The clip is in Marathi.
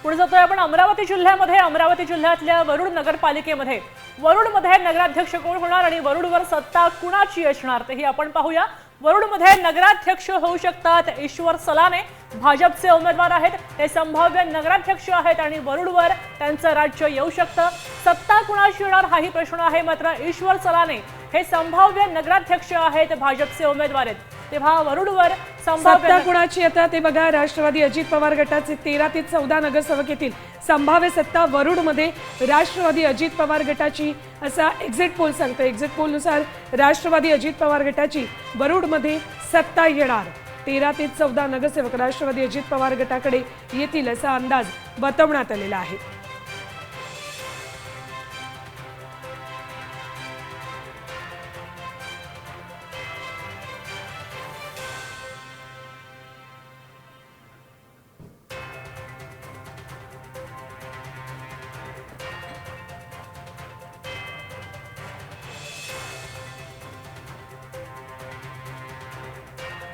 पुढे जातोय आपण अमरावती जिल्ह्यामध्ये। अमरावती जिल्ह्यातल्या वरुड नगरपालिकेमध्ये वरुडमध्ये नगराध्यक्ष कोण होणार आणि वरुडवर सत्ता कुणाची असणार तेही आपण पाहूया। वरुडमध्ये नगराध्यक्ष होऊ शकतात ईश्वर सलाने, भाजपचे उमेदवार आहेत, ते संभाव्य नगराध्यक्ष आहेत आणि वरुडवर त्यांचं राज्य येऊ शकतं। सत्ता कुणाची येणार हाही प्रश्न आहे, मात्र ईश्वर सलाने हे संभाव्य नगराध्यक्ष आहेत, भाजपचे उमेदवार आहेत, तेव्हा वरुडवर सत्ता कुणाची येतात ते बघा। राष्ट्रवादी अजित पवार गटाचे 13 ते 14 नगरसेवक येतील। संभाव्य सत्ता वरुडमध्ये राष्ट्रवादी अजित पवार गटाची असा एक्झिट पोल सांगतो। एक्झिट पोल नुसार राष्ट्रवादी अजित पवार गटाची वरुडमध्ये सत्ता येणार। 13 ते 14 नगरसेवक राष्ट्रवादी अजित पवार गटाकडे येतील असा अंदाज वर्तवण्यात आलेला आहे।